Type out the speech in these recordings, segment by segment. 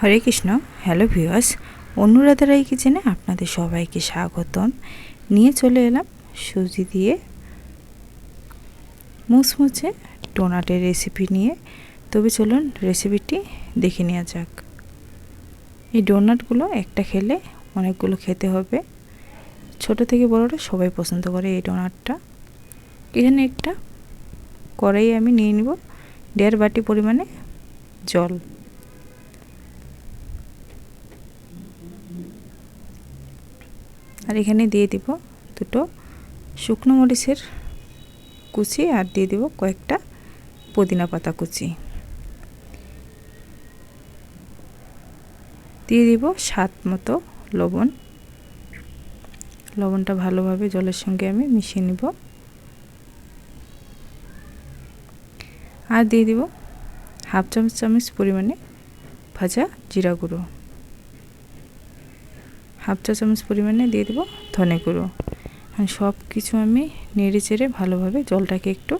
হরে Krishna. Hello viewers, Anuradha রায় কিচেনে আপনাদের সবাইকে স্বাগতম। নিয়ে চলে এলাম সুজি দিয়ে মুচমুচে ডোনাটের রেসিপি নিয়ে। তবে চলুন রেসিপিটি দেখে নেওয়া যাক। এই ডোনাটগুলো একটা খেলে অনেকগুলো খেতে হবে। ছোট থেকে বড়রা সবাই পছন্দ করে এই ডোনাটটা। এখানে একটা কড়াই আমি নিয়ে নিব 1.5 বাটি পরিমাণে জল। আর এখানে দিয়ে দিব দুটো শুকনো মরিচের কুচি, আর দিয়ে দিব কয়েকটা পুদিনা পাতা কুচি। দিয়ে দিব স্বাদ মতো লবণ। লবণটা ভালোভাবে জলের সঙ্গে আমি মিশিয়ে নিব। আর দিয়ে দিব হাফ চামচ পরিমাণে ভাজা জিরা গুঁড়ো। হাফ চা চামচ পরিমাণে দিয়ে দেব ধনে গুঁড়ো। সব কিছু আমি নেড়ে চেড়ে ভালোভাবে জলটাকে একটু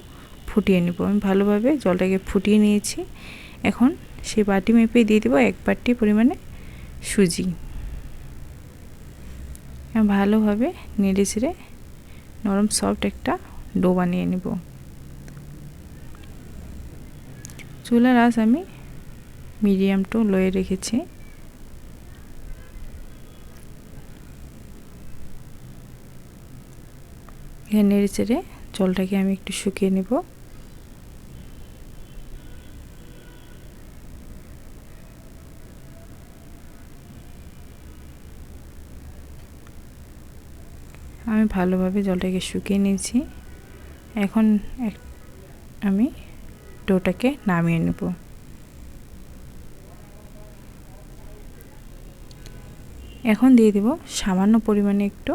ফুটিয়ে নেব। আমি ভালোভাবে জলটাকে ফুটিয়ে নিয়েছি। এখন সেই বাটি মেপে দিয়ে দেব 1 বাটি পরিমাণে সুজি। ভালোভাবে নেড়ে চেড়ে নরম সফট একটা ডো বানিয়ে নেব। চুলার আঁচ আমি মিডিয়াম টু লোয়ে রেখেছি। এখানে নেড়ে চেড়ে জলটাকে আমি একটু শুকিয়ে নেব। আমি ভালোভাবে জলটাকে শুকিয়ে নিয়েছি। এখন আমি ডোটাকে নামিয়ে নেব। এখন দিয়ে দেব সামান্য পরিমাণে একটু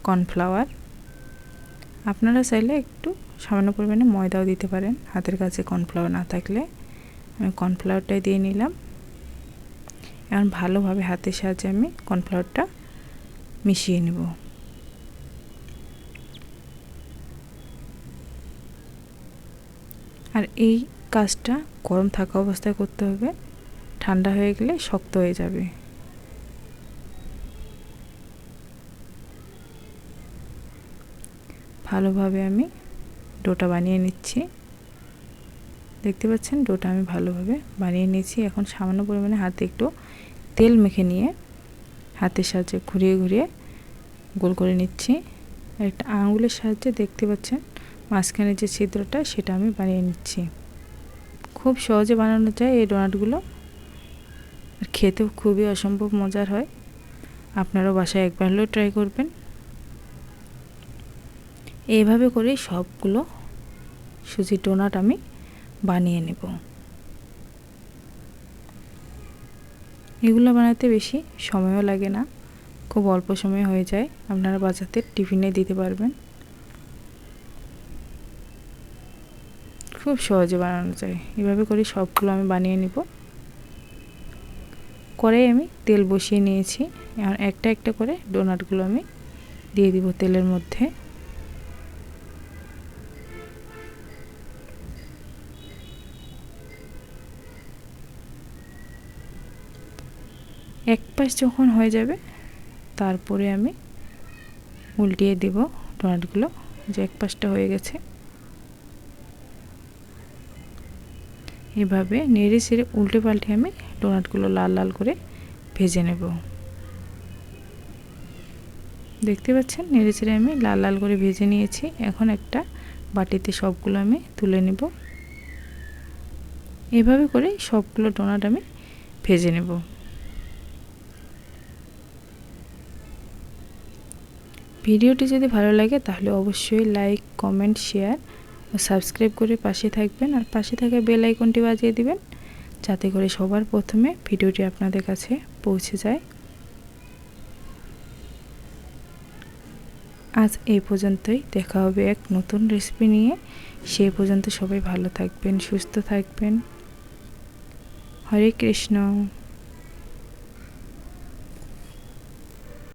কর্নফ্লাওয়ার। আপনারা চাইলে একটু সামান্য পরিমাণে ময়দাও দিতে পারেন, হাতের কাছে কর্নফ্লাওয়ার না থাকলে। আমি কর্নফ্লাওয়ারটাই দিয়ে নিলাম। এখন ভালোভাবে হাতের সাহায্যে আমি কর্নফ্লাওয়ারটা মিশিয়ে নেব। আর এই কাজটা গরম থাকা অবস্থায় করতে হবে, ঠান্ডা হয়ে গেলে শক্ত হয়ে যাবে। ভালোভাবে আমি ডোটা বানিয়ে নিচ্ছি। দেখতে পাচ্ছেন ডোটা আমি ভালোভাবে বানিয়ে নিয়েছি। এখন সামান্য পরিমাণে হাতে একটু তেল মেখে নিয়ে হাতের সাহায্যে ঘুরিয়ে ঘুরিয়ে গোল করে নিচ্ছি। একটা আঙুলের সাহায্যে দেখতে পাচ্ছেন মাঝখানে যে ছিদ্রটা, সেটা আমি বানিয়ে নিচ্ছি। খুব সহজে বানানো যায় এই ডোনাটগুলো, আর খেতেও খুবই অসম্ভব মজার হয়। আপনারাও বাসায় একবার হলেও ট্রাই করবেন। এইভাবে করে সবগুলো সুজির ডোনাট আমি বানিয়ে নেব। এগুলো বানাতে বেশি সময়ও লাগে না, খুব অল্প সময় হয়ে যায়। আপনারা বাচ্চাদের টিফিনে দিতে পারবেন। খুব সহজে বানানো যায়। এভাবে করে সবগুলো আমি বানিয়ে নিব। কড়াই আমি তেল বসিয়ে নিয়েছি। এখন একটা একটা করে ডোনাটগুলো আমি দিয়ে দিব তেলের মধ্যে। এক পাশ যখন হয়ে যাবে তারপরে আমি উল্টিয়ে দেব ডোনাটগুলো। যে এক পাশটা হয়ে গেছে, এভাবে নেড়ে চেড়ে উল্টে পাল্টে আমি ডোনাটগুলো লাল লাল করে ভেজে নেব। দেখতে পাচ্ছেন নেড়ে চেড়ে আমি লাল লাল করে ভেজে নিয়েছি। এখন একটা বাটিতে সবগুলো আমি তুলে নেব। এভাবে করে সবগুলো ডোনাট আমি ভেজে নেব। ভিডিওটি যদি ভালো লাগে তাহলে অবশ্যই লাইক, কমেন্ট, শেয়ার ও সাবস্ক্রাইব করে পাশে থাকবেন। আর পাশে থাকা বেল আইকনটি বাজিয়ে দিবেন, যাতে করে সবার প্রথমে ভিডিওটি আপনাদের কাছে পৌঁছে যায়। আজ এই পর্যন্তই। দেখা হবে এক নতুন রেসিপি নিয়ে। সেই পর্যন্ত সবাই ভালো থাকবেন, সুস্থ থাকবেন। হরে কৃষ্ণ।